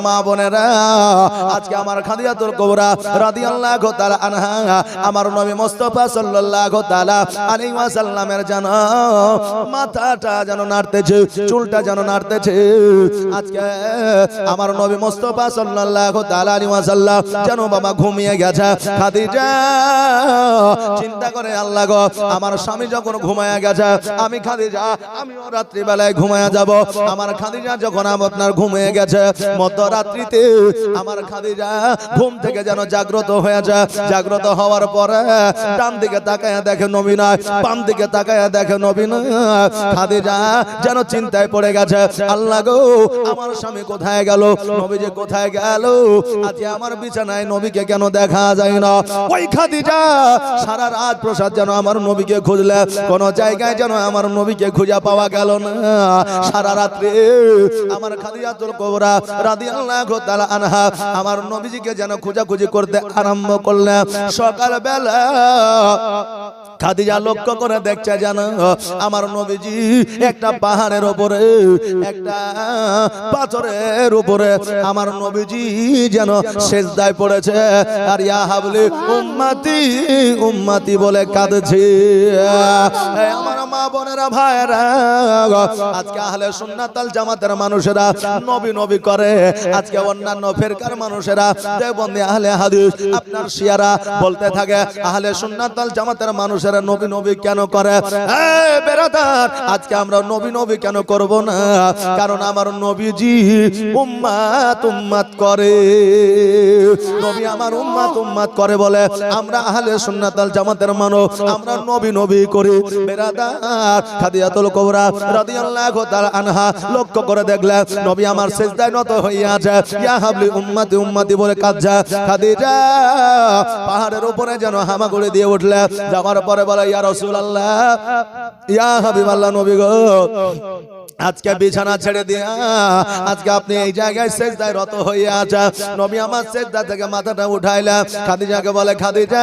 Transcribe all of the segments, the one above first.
মা বোনেরা, আজকে আমার খাদিজাতুল কুবরা রাদিয়াল্লাহু তাআলা আনহা আমার নবী মুস্তাফা সাল্লাল্লাহু তাআলা আলাইহি ওয়াসাল্লামের যেন মাথাটা যেন নাড়তেছে, চুলটা যেন নাড়তেছে। আজকে আমার নবী মুস্তাফা সাল্লাল্লাহু তাআলা আলাইহি ওয়াসাল্লাম যেন বাবা ঘুমিয়ে গেছে। খাদিজা চিন্তা করে, আল্লাহ গো, আমার স্বামী যখন ঘুমায়া গেছে, আমি খাদিজা আমিও রাত্রি বেলায় ঘুমায়া যাব। আমার খাদিজা যখন আপনার ঘুমিয়ে গেছে, মধ্যরাত্রিতে আমার খাদিজা ঘুম থেকে যেন জাগ্রত হয়ে যায়। জাগ্রত হওয়ার পরে ডান দিকে তাকায় দেখে নবী নাই, বাম দিকে তাকায় দেখে নবী নাই। খাদিজা যেন চিন্তায় পড়ে গেছে, আল্লাহ গো, আমার স্বামী কোথায় গেল, নবী যে কোথায় গেল, আজকে আমার বিছানায় নবীকে কেন দেখা যায় না। ওই খাদিজা সারা রাত প্রসাদ যেন আমার নবীকে খুঁজলে, কোন জায়গায় যেন আমার নবীকে খুঁজে পাওয়া গেল না। সারা রাত্রে আমার খাদিজাতুল কুবরা রাদিয়াল্লাহু তাআলা আনহা আমার নবীজিকে যেন খোঁজাখুঁজি করতে আরম্ভ করলেন। সকাল বেলা খাদিজা লক্ষ্য করে দেখছে যেন আমার নবীজি একটা পাহাড়ের উপরে, একটা পাথরের উপরে আমার নবীজি যেন সেজদায় পড়েছে, আর ইয়া হাবলি উম্মতি উম্মতি বলে কাঁদছে। আমার মা বোনেরা, ভাইরা, আজকে আহলে সুন্নাত ওয়াল জামাতের মানুষেরা নবী নবী করে, আজকে অন্যান্য ফিরকার মানুষেরা দেওবন্দি আহলে হাদিস আপনার শিয়ারা বলতে থাকে আহলে সুন্নাত ওয়াল জামাতের মানুষেরা নবী নবী কেন করে। বেরাদার, আজকে আমরা নবী নবী কেন করব না? কারণ আমার নবীজি উম্মাত উম্মাত করে, নবী আমার উম্মাত উম্মাত করে বলে আমরা আহলে সুন্নাত ওয়াল জামাতের মানুষ আমরা নবী নবী করি। বেরাদার, খাদিজাতুল কুবরা রাদিয়াল্লাহু তাআলা আনহা লক্ষ্য করে দেখলেন নবী আমার সিজদায় নত হয়ে আছে, ইয়া হাবলি উম্মতি উম্মতি বলে কাঁদছে। খাদিজা পাহাড়ের উপরে যেন হামাগুড়ি দিয়ে উঠলে, যাওয়ার পরে বলে, ইয়া রাসূলুল্লাহ, ইয়া হাবিবাল্লাহ, নবী গো, আজকে বিছানা ছেড়ে দিয়ে আজকে আপনি এই জায়গায় সিজদায় রত হয়ে আছেন। নবী আমার সিজদা থেকে মাথাটা উঠাইলেন। খাদিজাকে বলে, খাদিজা,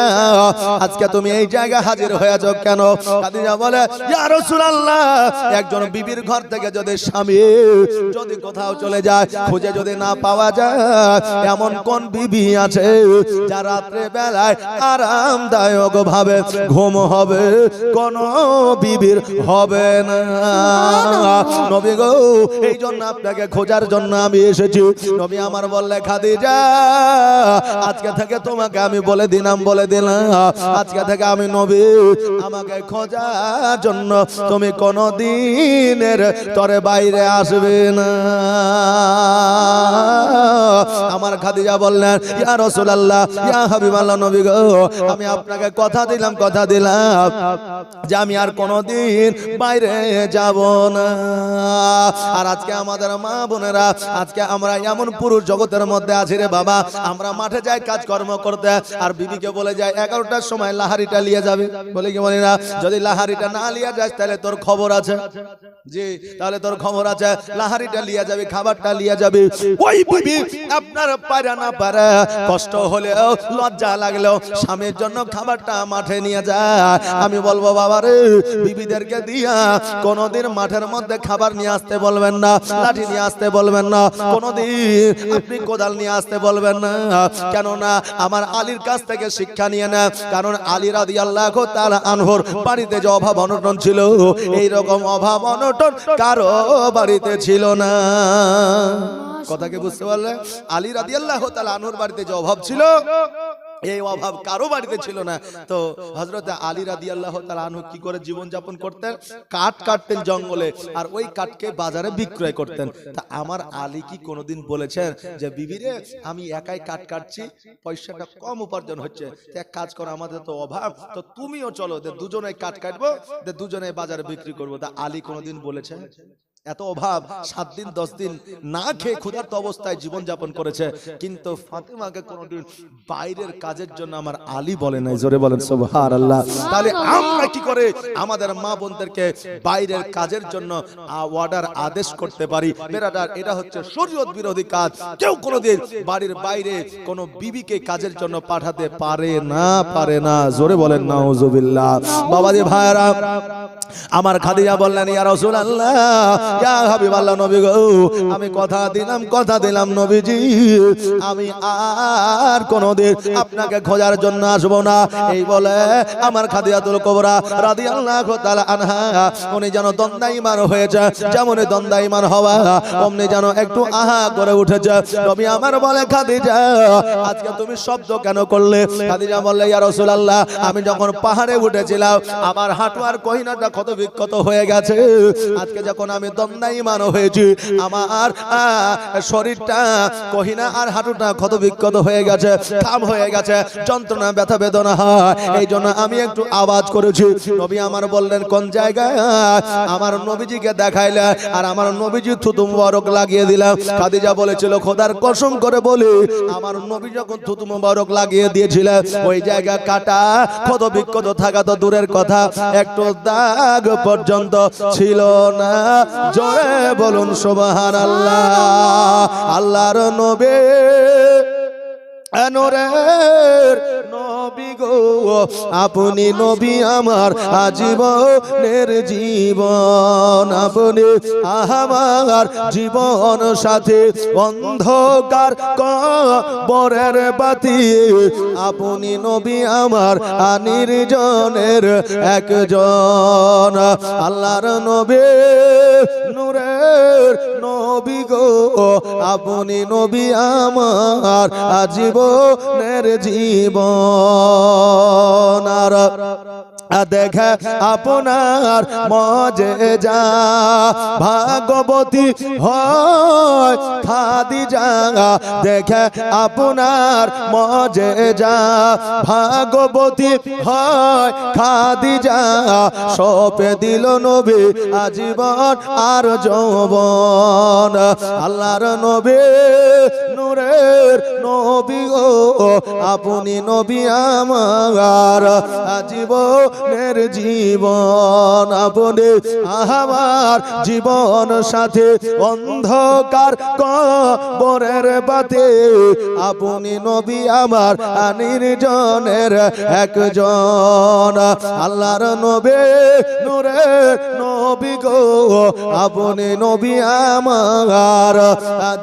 আজকে তুমি এই জায়গায় হাজির হয়েছো কেন? খাদিজা বলে, ইয়া রাসূলুল্লাহ, একজন বিবির ঘর থেকে যদি স্বামী যদি কোথাও চলে যায়, খুঁজে যদি না পাওয়া যায়, এমন কোন বিবি আছে যা রাত্রে বেলায় আরামদায়ক ভাবে ঘুম হবে? কোন বিবির হবে না। নবী গো, এই জন্য আপনাকে খোঁজার জন্য আমি এসেছি। নবী আমার বললে, খাদিজা, আজকে থেকে তোমাকে আমি বলে দিলাম, আজকে থেকে আমি নবী, আমাকে খোঁজার জন্য তুমি কোনদিনের তরে বাইরে আসবে না। আমার খাদিজা বললেন, ইয়া রাসূলুল্লাহ, ইয়া হাবিবাল্লাহ, নবী গো, আমি আপনাকে কথা দিলাম যে আমি আর কোনদিন বাইরে যাব না। আর আজকে আমাদের মা বোনেরা, আজকে আমরা এমন পুরুষ জগতের মধ্যে আছি রে বাবা, আমরা মাঠে যাই কাজকর্ম করতে, আর বিবিকে বলে যায় 11টার সময় লাহারিটা নিয়ে যাবে, বলে কি বলি না? যদি লাহারিটা না নিয়ে যাস তাহলে তোর খবর আছে, জি, তাহলে তোর খবর আছে, লাহারিটা নিয়ে যাবে, খাবারটা নিয়ে যাবে। ওই বিবি আপনার পারা না পারা, কষ্ট হলেও লজ্জা লাগলেও স্বামীর জন্য খাবারটা মাঠে নিয়ে যায়। আমি বলবো, বাবা রে, বিবিদেরকে দিয়া কোনদিন মাঠের মধ্যে খাবার নিয়ে আসতে বলবেন না, লাঠি নিয়ে আসতে বলবেন না, কোনদিন আপনি কোদাল নিয়ে আসতে বলবেন না। কেননা আমার আলীর কাছ থেকে শিক্ষা নিয়ে না, কারণ আলী রাদিয়াল্লাহু তাআলা আনহুর বাড়িতে যে অভাব অনটন ছিল, এই রকম অভাব অনটন কারো বাড়িতে ছিল না। কথা কি বুঝতে পারলে? আলী রাদিয়াল্লাহু তাআলা আনহুর বাড়িতে যে অভাব ছিল, এই অভাব কারো বাড়িতে ছিল না। তো হযরত আলী রাদিয়াল্লাহু তাআলা আনহু কি করে জীবন যাপন করতেন? কাঠ কাটতেন জঙ্গলে, আর ওই কাঠকে বাজারে বিক্রয় করতেন। তা আমার আলী কি কোনোদিন বলেছেন যে বিবিরে, আমি একাই কাঠ কাটছি, পয়সাটা কম উপার্জন হচ্ছে, এক কাজ করো, আমাদের তো অভাব, তো তুমিও চলো, দুজনে কাঠ কাটবো, দুজনে বাজারে বিক্রি করবো? তা আলী কোনোদিন বলেছেন? এত অভাব, 7 দিন 10 দিন না খেয়ে ক্ষুধার্ত অবস্থায় জীবন যাপন করেছে, কিন্তু ফাতেমাকে কোনোদিন বাইরের কাজের জন্য আমার আলী বলে নাই। জোরে বলেন সুবহানাল্লাহ। তাহলে আমরা কি করে আমাদের মা বোনদেরকে বাইরের কাজের জন্য অর্ডার আদেশ করতে পারি? বেরাদার, এটা হচ্ছে শরীয়ত বিরোধী কাজ। কেউ কোনোদিন বাড়ির বাইরে কোনো বিবিকে কাজের জন্য পাঠাতে পারে না। জোরে বলেন নাউজুবিল্লাহ। বাবাজি ভাইরা, আমার খাদিজা বললেন ইয়া রাসূলুল্লাহ ইয়া হাবিবাল্লাহ নবী গো আমি কথা দিলাম নবীজি আমি আর কোনদিন আপনাকে খোঁজার জন্য আসব না। এই বলে আমার খাদিজাতুল কুবরা রাদিয়াল্লাহু তাআলা আনহা উনি যেন দন্দাইমান হয়েছে, যেমন দন্দাইমান হওয়া অমনি যেন একটু আহা করে উঠেছে। নবী আমার বলে খাদিজা আজকে তুমি শব্দ কেন করলে? খাদিজা বললে ইয়া রাসূলুল্লাহ আমি যখন পাহাড়ে উঠেছিলাম আমার হাঁটু আর কহিনাটা কত বিক্ষত হয়ে গেছে, আজকে যখন আমি দন্দাইমান হয়েছি আমার শরীরটা কহিনা আর হাঁটুটা কত বিক্ষত হয়ে গেছে, কাম হয়ে গেছে, যন্ত্রণা ব্যথা বেদনা হয়, এই জন্য আমি একটু আওয়াজ করেছি। নবী আমার বললেন কোন জায়গায়? আমার নবীজিকে দেখাইলে আর আমার নবীজি থুতু মুবারক লাগিয়ে দিলাম। খাদিজা বলেছিল খোদার কসম করে বলি আমার নবী যখন থুতু মুবারক লাগিয়ে দিয়েছিলেন ওই জায়গা কাটা ক্ষত বিক্ষত থাকা তো দূরের কথা একটু দাগ পর্যন্ত ছিল না। জোরে বলুন সুবহানাল্লাহ। আল্লাহর নবী নূরের নবী গো আপনি নবী আমার আজীবনের জীবন, আপনি আমার জীবন সাথী অন্ধকার কবরের বাতি, আপনি নবী আমার নির্জনের একজন। আল্লাহর নবী নূরের নবী গো আপনি নবী আমার আজীবনের জীবন। আর দেখে আপনার মজেজা ভাগবতী হয় খাদিজা, দেখে আপনার মজেজা ভাগবতী হয় খাদিজা, সপে দিল নবী আজীবন আর যৌবন। আল্লাহর নবী নূরের নবী গো আপনি নবী আমার আজীবনের জীবন, আপনি আমার জীবন সাথে অন্ধকার কবরের বাতি, আপনি নবী আমার নির্জনের একজন। আল্লাহর নবী নূরের নবী গো আপনি নবী আমার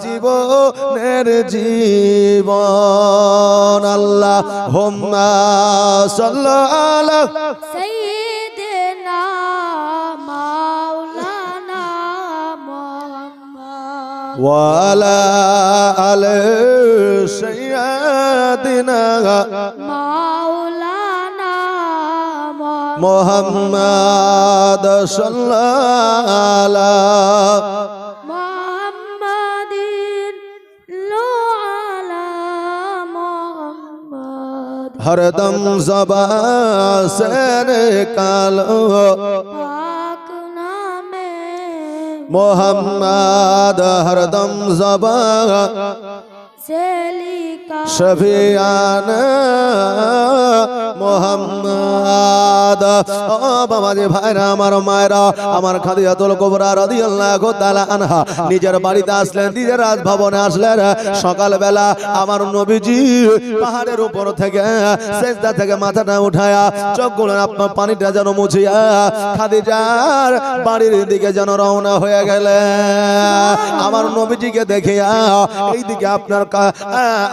জীবনের জীবন। আল্লাহুম্মা সাল্লি আলা সাইয়্যিদিনা মাওলানা মুহাম্মদ ওয়া আলা আলি সাইয়্যিদিনা মাওলানা মুহাম্মদ সাল্লাল্লাহু আলা हरदम ज़बान से निकालो पाक नामे मोहम्मद, हरदम ज़बान से लिखा शफियाना মোহাম্মদ। ও বাবাজি ভাইরা আমার মায়েরা আমার খাদিজাতুল কুবরা রাদিয়াল্লাহু তাআলা আনহা নিজের বাড়িতে আসলেন, নিজের রাজভবনে আসলেন। সকালবেলা আমার নবীজি পাহাড়ের উপর থেকে সেজদা থেকে মাথাটা উঠায়া চোখগুলো আপনার পানিটা যেন মুছিয়া খাদিজার বাড়ির দিকে যেন রওনা হয়ে গেলেন। আমার নবীজিকে দেখিয়া এইদিকে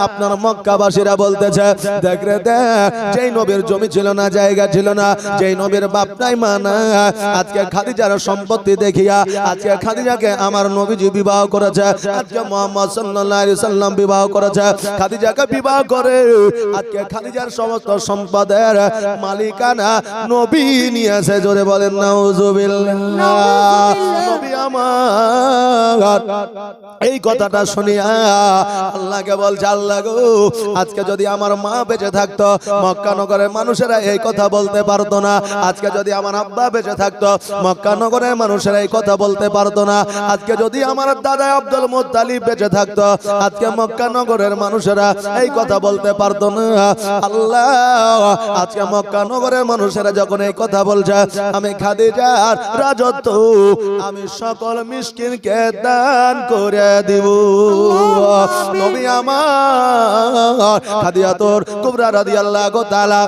আপনার মক্কাবাসীরা বলতেছে দেখ রে দেখ, যেই নবীর জমি ছিল না, জায়গা ছিল না, যেই নবীর বাপ নাই মা না, আজকে খাদিজার সম্পত্তি দেখিয়া আজকে খাদিজাকে আমার নবীজি বিবাহ করেছে, আজকে মুহাম্মদ সাল্লাল্লাহু আলাইহি সাল্লাম বিবাহ করেছে। খাদিজাকে বিবাহ করে আজকে খাদিজার সমস্ত সম্পদের মালিকানা নবী নিয়েছে। জোরে বলেন নাউজুবিল্লাহ। নবী আমার এই কথাটা শুনিয়া আল্লাহকে বলছে আল্লাহ গো আজকে যদি আমার মা বেঁচে থাকতো মক্কা নগরের মানুষেরা এই কথা বলতে পারতো না, আজকে যদি আমার আব্বা বেঁচে থাকতো মক্কা নগরের মানুষেরা এই কথা বলতে পারতো না, আজকে যদি আমার দাদা আব্দুল মুত্তালিব বেঁচে থাকতো আজকে মক্কা নগরের মানুষেরা এই কথা বলতে পারতো না। আল্লাহ আজকে মক্কা নগরের মানুষেরা যখন এই কথা বলছে আমি খাদিজার রাজত্ব আমি সকল মিসকিনকে দান করে দিব। নবী আমার খাদিজাতুল কুবরা রাদিয়াল্লাহু তাআলা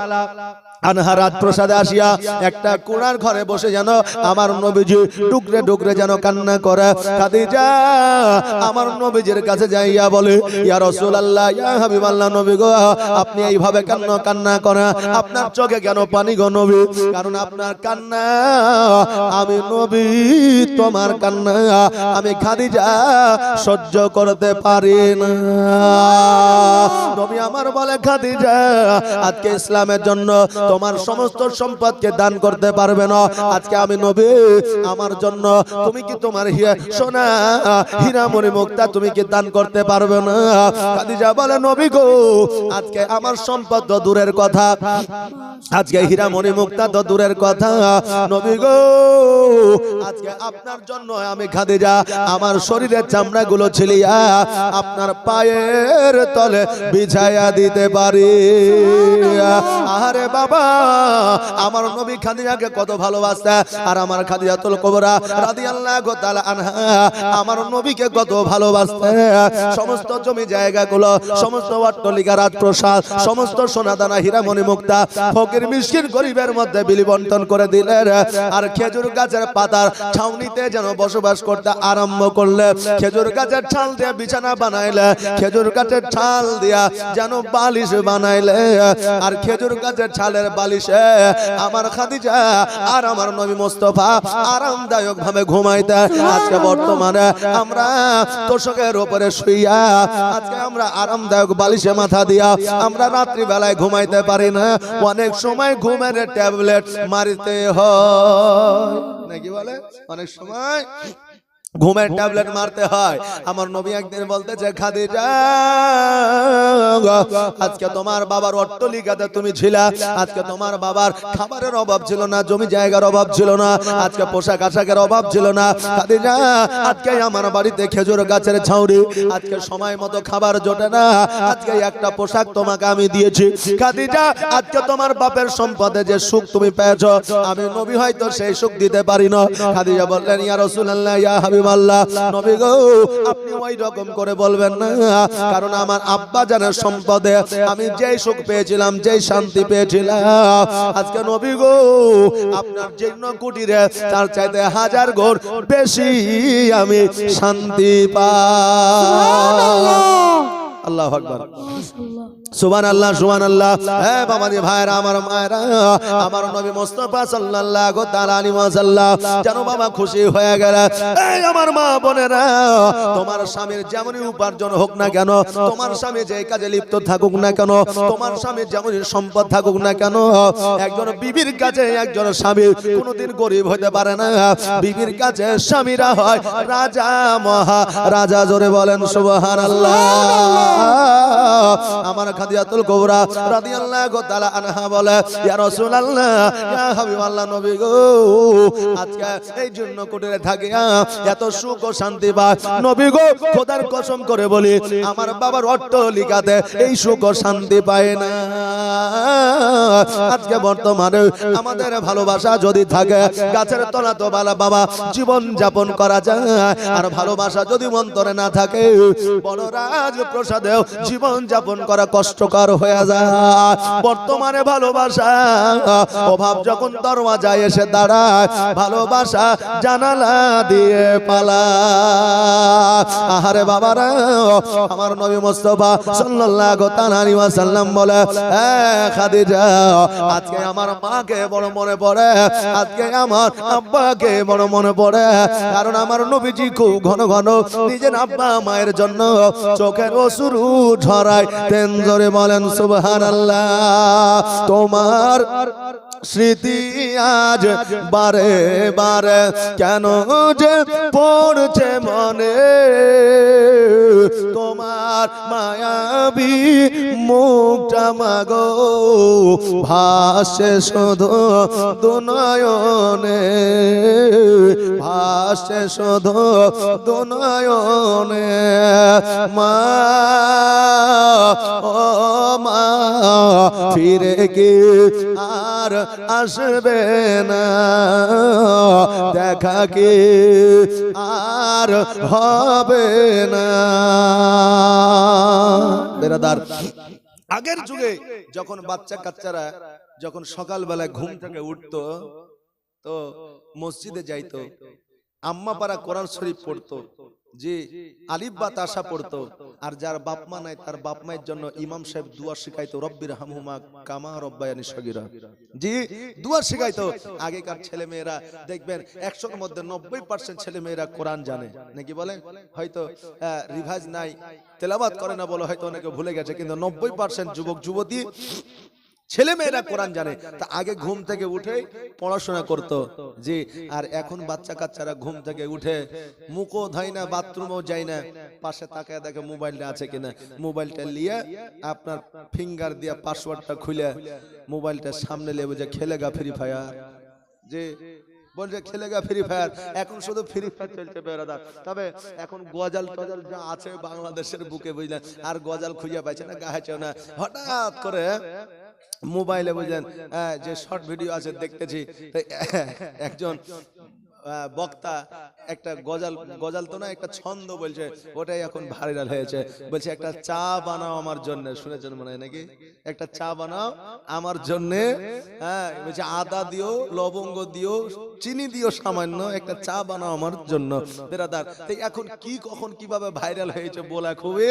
আনহা রাজপ্রাসাদে আসিয়া একটা কোণার ঘরে বসে যেন আমার নবীজি টুকরে টুকরে যেন কান্না করে। খাদিজা আমার নবীজির কাছে যাইয়া বলে, ইয়া রাসূলুল্লাহ, ইয়া হাবিবাল্লাহ, নবী গো, আপনি এইভাবে কেন কান্না করেন? আপনার চোখে কেন পানি গো নবী? কারণ আপনার কান্না আমি নবী, তোমার কান্না আমি খাদিজা সহ্য করতে পারি না। নবী আমার বলে, খাদিজা আজকে ইসলামের জন্য তোমার সমস্ত সম্পদকে দান করতে পারবে না। আজকে আমি নবী, আমার জন্য তুমি কি তোমার সোনা হীরা মণি মুক্তা তুমি কি দান করতে পারবে না? খাদিজা বলে, নবী গো, আজকে আমার সম্পদ তো দূরের কথা, আজকে হীরা মণি মুক্তা তো দূরের কথা, নবী গো, আজকে আপনার জন্য আমি খাদিজা আমার শরীরের চামড়াগুলো ছিলিয়া আপনার পায়ের তলে বিছায়া দিতে পারি। আরে বাবা, আমার নবী খাদিজাকে কত ভালোবাসতে, আর আমার খাদিজাতুল কুবরা রাদিয়াল্লাহু তাআলা আনহা আমার নবীকে কত ভালোবাসতে। সমস্ত জমি জায়গাগুলো, সমস্ত অট্টালিকা, রাজপ্রাসাদ, সমস্ত সোনাদানা হীরা মণি মুক্তা ফকির মিসকিন গরিবের মধ্যে বিলি বন্টন করে দিলেন। আর খেজুর গাছের পাতার ছাউনিতে যেন বসবাস করতে আরম্ভ করলে, খেজুর গাছের ছাল দিয়ে বিছানা বানাইলে, খেজুর গাছের ছাল দিয়া যেন বালিশ বানাইলে, আর খেজুর গাছের ছালের বালিশে আমার খাদিজা আর আমার নবী মুস্তাফা আরামদায়ক ভাবে ঘুমাইতে। আজকে বর্তমানে আমরা তোষকের উপরে শুইয়া, আজকে আমরা আরামদায়ক বালিশে মাথা দিয়া আমরা রাত্রি বেলায় ঘুমাইতে পারি না। অনেক সময় ঘুমের ট্যাবলেট মারিতে হয়, নাকি বলে? অনেক সময় ঘুমের ট্যাবলেট মারতে হয়। আমার নবী একদিন বলতেছে, খাদিজা আজকে তোমার বাবার অট্টালিকাতে তুমি ছিলা, আজকে তোমার বাবার খাবারের অভাব ছিল না, জমি জায়গার অভাব ছিল না, আজকে পোশাক আশাকের অভাব ছিল না। খাদিজা আজকে আমার বাড়িতে খেজুর গাছের ছাউনি, আজকে সময় মতো খাবার জোটে না, আজকে একটা পোশাক তোমাকে আমি দিয়েছি। খাদিজা আজকে তোমার বাপের সম্পদে যে সুখ তুমি পেয়েছো, আমি নবী হয়তো সেই সুখ দিতে পারি না। খাদিজা বললেন, ইয়া রাসূলুল্লাহ, ইয়া হাবিবাল্লাহ, নবী গো, আপনি ওই রকম করে বলবেন না, কারণ আমার আব্বা জানের সম্পদে আমি যেই সুখ পেয়েছিলাম, যেই শান্তি পেয়েছিলাম, আজকে নবী গো আপনার জীর্ণ কুটিরে তার চাইতে 1000 গুণ বেশি আমি শান্তি পাই। আল্লাহু আকবার, সুবহানাল্লাহ, সুবহানাল্লাহ। হে বাবাজি, ভাইরা, আমার মায়েরা, আমার নবী মুস্তাফা সাল্লাল্লাহু তাআলা আলাইহি ওয়াসাল্লাম যেন বাবা খুশি হয়ে গেল। এই আমার মা বোনেরা, তোমার স্বামীর যেমনই উপার্জন হোক না কেন, তোমার স্বামী যে কাজে লিপ্ত থাকুক না কেন, তোমার স্বামীর যেমনই সম্পদ থাকুক না কেন, একজন বিবির কাছে একজন স্বামী কোনোদিন গরিব হতে পারে না। বিবির কাছে স্বামীরা হয় রাজা, মহারাজা। জোরে বলেন সুবহানাল্লাহ। আমার খাদিজাতুল কুবরা রাদিয়াল্লাহু তাআলা আনহা বলে, ইয়া রাসূলুল্লাহ, ইয়া হাবিবাল্লাহ, নবী গো, আজকে এই জন্য কুটিরে থাকিয়া এত সুখ ও শান্তি পায়। নবী গো, খোদার কসম করে বলি, আমার বাবার অট্টালিকাতে এই সুখ ও শান্তি পায় না। আজকে বর্তমানে আমাদের ভালোবাসা যদি থাকে, গাছের তলা তো বাবা জীবন যাপন করা যায়, আর ভালোবাসা যদি অন্তরে না থাকে, বড় রাজপ্রাসাদেও জীবন যাপন করা কষ্টকর হয়ে যায়। বর্তমানে ভালোবাসা অভাব যখন দরওয়াজায় এসে দাঁড়ায়, ভালোবাসা জানালা দিয়ে পালায়। আহারে বাবারা, আমার নবী মুস্তাফা সাল্লাল্লাহু তাআলা আলাইহি ওয়াসাল্লাম বলে, এ খাদিজা, আজকে আমার মাকে বড় মনে পড়ে, আজকে আমার আব্বাকে বড় মনে পড়ে, কারণ আমার নবীজি খুব ঘন ঘন নিজের আব্বা মায়ের জন্য চোখের অশ্রু ঝরায়। তেন জোরে বলেন সুবহানাল্লাহ। তোমার স্মৃতি আজ বারে বারে কেন যে পড়ছে মনে, তোমার মায়াবী মুখটা মাগো ভাসে শুধু দুনয়নে, ভাসে শুধু দুনয়নে। মা, ও মা, ফিরে কি আর আসবে না, দেখা কি আর হবে না। বেরাদার, আগের যুগে যখন বাচ্চা কাচ্চারা যখন সকালবেলায় ঘুম থেকে উঠতো তো মসজিদে যাইতো, আম্মা পারা কোরআন শরীফ পড়তো, যে আলিফ বা তাসা পড়তো, আর যার বাপ মা নাই তার বাপ মায়ের জন্য ইমাম সাহেব দুয়া শিখাইতো, রব্বির হামহুমা কামা রব্বায়ানি সগীরা, জি দুয়া শিখাইতো। আগেকার ছেলে মেয়েরা দেখবেন 100-এর মধ্যে 90% ছেলে মেয়েরা কোরআন জানে নাকি বলেন, হয়তো রিভাইজ নাই, তেলাওয়াত করে না বলে হয়তো অনেকে ভুলে গেছে, কিন্তু 90% যুবক যুবতী ছেলে মেয়েরা কোরআন জানে। তা আগে ঘুম থেকে উঠে পড়াশোনা করতো, জি। আর এখন বাচ্চা কাচ্চারা ঘুম থেকে উঠে মুখও ধোয় না, বাথরুমও যায় না, পাশে তাকায় দেখে মোবাইলটা আছে কিনা, মোবাইলটা নিয়ে আপনার ফিঙ্গার দিয়ে পাসওয়ার্ডটা খুলে মোবাইলটা সামনে নিয়ে বুঝে খেলেগা ফ্রি ফায়ার, যে বলছে খেলেগা ফ্রি ফায়ার। এখন শুধু ফ্রি ফায়ার চলছে বেরাদার। তবে এখন গজাল টজাল যা আছে বাংলাদেশের বুকে বুঝলেন, আর গজাল খুঁজে পাইছে না, গাহাছেও না। হঠাৎ করে মোবাইলে বুঝলেন যে শর্ট ভিডিও আছে দেখতেছি, একজন বক্তা একটা গজাল তো না, একটা ছন্দ বলছে, ওটাই এখন ভাইরাল হয়েছে। বলছে একটা চা বানাও আমার জন্য, শুনেছেন মনে হয় নাকি, একটা চা বানাও আমার জন্য, হ্যাঁ বলছে আদা দিও, লবঙ্গ দিও, চিনি দিও সামান্য, একটা চা বানাও আমার জন্য। বেরাদার এখন কি কখন কিভাবে ভাইরাল হয়েছে বলা খুবই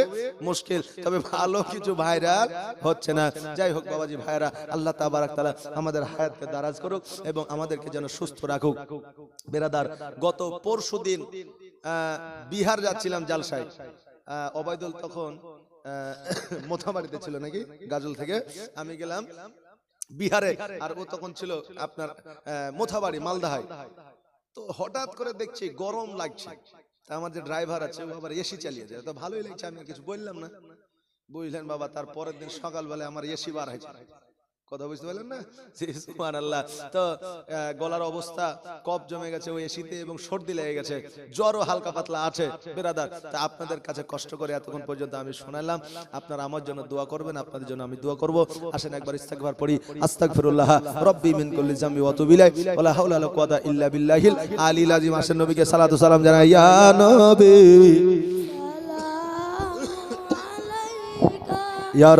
মুশকিল, তবে ভালো কিছু ভাইরাল হচ্ছে না। যাই হোক বাবাজি ভাইরা, আল্লাহ তাবারাক তাআলা আমাদের হায়াতকে দারাজ করুক এবং আমাদেরকে যেন সুস্থ রাখুক। বেরাদার গত পরশুদিন বিহার যাচ্ছিলাম জালসায়, ওবায়দুল তখন মোথাবাড়িতে ছিল নাকি, গাজল থেকে আমি গেলাম বিহারে, আর ও তখন ছিল আপনার মোথাবাড়ি মালদাহায়। তো হঠাৎ করে দেখছি গরম লাগছে, তা আমার যে ড্রাইভার আছে ও আবার এসি চালিয়ে যায়, তো ভালোই লাগছে, আমি কিছু বললাম না, বুঝলেন বাবা। তার পরের দিন সকালবেলা আমার এসি বার হয়েছে, কথা বুঝতে পারলেন না, সুবহানাল্লাহ। তো গলার অবস্থা কফ জমে গেছে ওই এসিতে এবং সর্দি লেগে গেছে, জ্বরও হালকা পাতলা আছে বেরাদার। তা আপনাদের কাছে কষ্ট করে এতক্ষণ পর্যন্ত আমি শোনালাম, আপনারা আমার জন্য দোয়া করবেন, আপনাদের জন্য আমি দোয়া করব। আসেন একবার ইস্তিগফার পড়ি, আস্তাগফিরুল্লাহ রাব্বি মিন কুল্লি যামবি ওয়া আতুবু ইলাইহি ওয়া লা হাওলা ওয়া লা কুওয়াতা ইল্লা বিল্লাহিল আলিল আযীম। আসেন নবীকে সালাতু সালাম জানাই, ইয়া নবী সালাম আলাইকা ইয়া